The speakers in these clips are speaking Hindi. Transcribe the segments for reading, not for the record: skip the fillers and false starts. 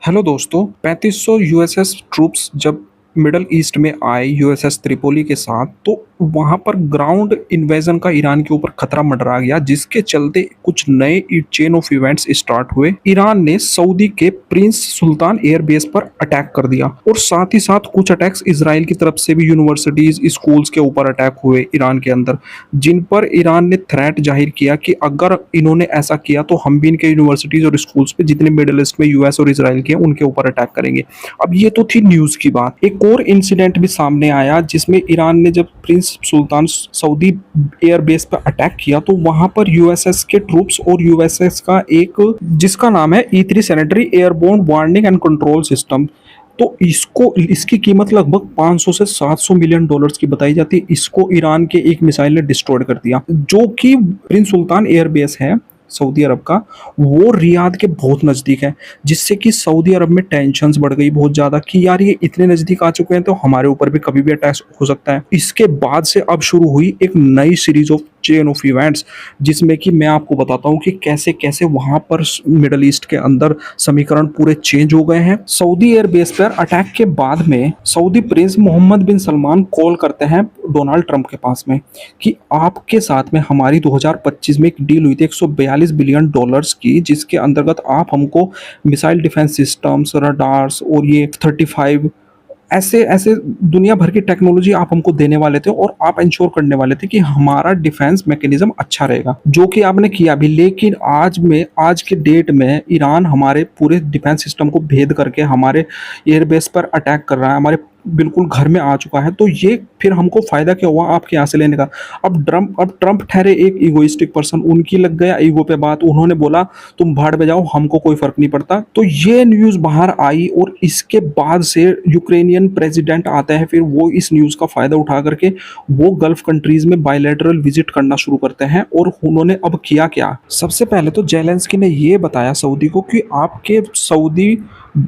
हेलो दोस्तों, 3500 यूएसएस ट्रूप्स जब मिडल ईस्ट में आए यूएसएस त्रिपोली के साथ, तो वहां पर ग्राउंड इन्वेजन का ईरान के ऊपर खतरा मंडरा गया, जिसके चलते कुछ नए चेन ऑफ इवेंट्स स्टार्ट हुए। ईरान ने सऊदी के प्रिंस सुल्तान एयरबेस पर अटैक कर दिया और साथ ही साथ कुछ अटैक्स इसराइल की तरफ से भी यूनिवर्सिटीज स्कूल्स के ऊपर अटैक हुए ईरान के अंदर, जिन पर ईरान ने थ्रेट जाहिर किया कि अगर इन्होंने ऐसा किया तो हम भी इनके यूनिवर्सिटीज और स्कूल्स पे जितने मिडिल ईस्ट में यूएस और इसराइल के हैं उनके ऊपर अटैक करेंगे। अब ये तो थी न्यूज की बात। एक और इंसिडेंट भी सामने आया जिसमें ईरान ने जब प्रिंस सुल्तान सऊदी एयरबेस पर अटैक किया तो वहां पर यूएसएस के ट्रूप्स और यूएसएस का एक जिसका नाम है E3 sanitary airborne warning and control system, तो इसकी कीमत लगभग 500 से 700 मिलियन डॉलर्स की बताई जाती है। इसको ईरान के एक मिसाइल ने डिस्ट्रॉय कर दिया, जो कि प्रिंस सुल्तान एयरबेस है सऊदी अरब का, वो रियाद के बहुत नज़दीक है, जिससे कि सऊदी अरब में टेंशन्स बढ़ गई बहुत ज़्यादा कि यार ये इतने नज़दीक आ चुके हैं तो हमारे ऊपर भी कभी भी अटैक हो सकता है। इसके बाद से अब शुरू हुई एक नई series of chain of events, जिसमें कि मैं आपको बताता हूँ कि कैसे कैसे वहां पर मिडल ईस्ट के अंदर समीकरण पूरे चेंज हो गए हैं। सऊदी एयरबेस पर अटैक के बाद में सऊदी प्रिंस मोहम्मद बिन सलमान कॉल करते हैं डोनाल्ड ट्रंप के पास में कि आपके साथ में हमारी 2025 में एक डील हुई थी 142 बिलियन डॉलर्स की, जिसके अंतर्गत आप हमको मिसाइल डिफेंस सिस्टम्स, रडार्स और ये 35 ऐसे ऐसे दुनिया भर की टेक्नोलॉजी आप हमको देने वाले थे और आप इंश्योर करने वाले थे कि हमारा डिफेंस मैकेनिज्म अच्छा रहेगा, जो कि आपने किया भी। लेकिन आज के डेट में ईरान हमारे पूरे डिफेंस सिस्टम को भेद करके हमारे एयरबेस पर अटैक कर रहा है, हमारे बिल्कुल घर में आ चुका है। तो ये फिर हमको फायदा क्या हुआ आपके यहाँ से लेने का। अब ट्रंप ठहरे एक इगोइस्टिक पर्सन, उनकी लग गया ईगो पे बात, उन्होंने बोला तुम भाड़ में जाओ, हमको कोई फर्क नहीं पड़ता। तो ये न्यूज़ बाहर आई और इसके बाद से यूक्रेनियन प्रेसिडेंट आते हैं, फिर वो इस न्यूज़ का फायदा उठा करके वो गल्फ कंट्रीज में बायलैटरल विजिट करना शुरू करते हैं। और उन्होंने अब किया क्या, सबसे पहले तो जेलेंस्की ने ये बताया सऊदी को कि आपके सऊदी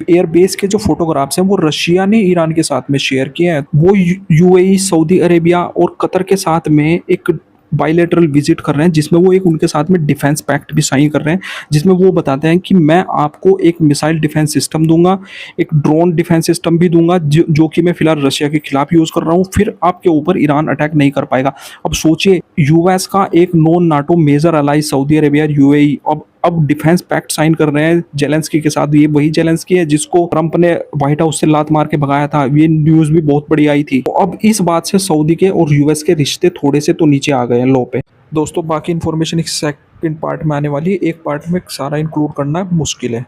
एयरबेस के जो फोटोग्राफ्स हैं वो रशिया ने ईरान के साथ में शेयर किए हैं। वो यूएई, सऊदी अरेबिया और कतर के साथ में एक बायलैटरल विजिट कर रहे हैं, जिसमें वो एक उनके साथ में डिफेंस पैक्ट भी साइन कर रहे हैं, जिसमें वो बताते हैं कि मैं आपको एक मिसाइल डिफेंस सिस्टम दूंगा, एक ड्रोन डिफेंस सिस्टम भी दूंगा, जो कि मैं फिलहाल रशिया के खिलाफ यूज कर रहा हूँ, फिर आपके ऊपर ईरान अटैक नहीं कर पाएगा। अब सोचिए, यूएस का एक non NATO major ally Saudi Arabia UAE अब डिफेंस पैक्ट साइन कर रहे हैं जेलेंस्की के साथ। ये वही जेलेंस्की है जिसको ट्रंप ने व्हाइट हाउस से लात मार के भगाया था। ये न्यूज भी बहुत बड़ी आई थी। तो अब इस बात से सऊदी के और यूएस के रिश्ते थोड़े से तो नीचे आ गए हैं लो पे। दोस्तों, बाकी इन्फॉर्मेशन एक सेकंड पार्ट में आने वाली है, एक पार्ट में सारा इंक्लूड करना मुश्किल है।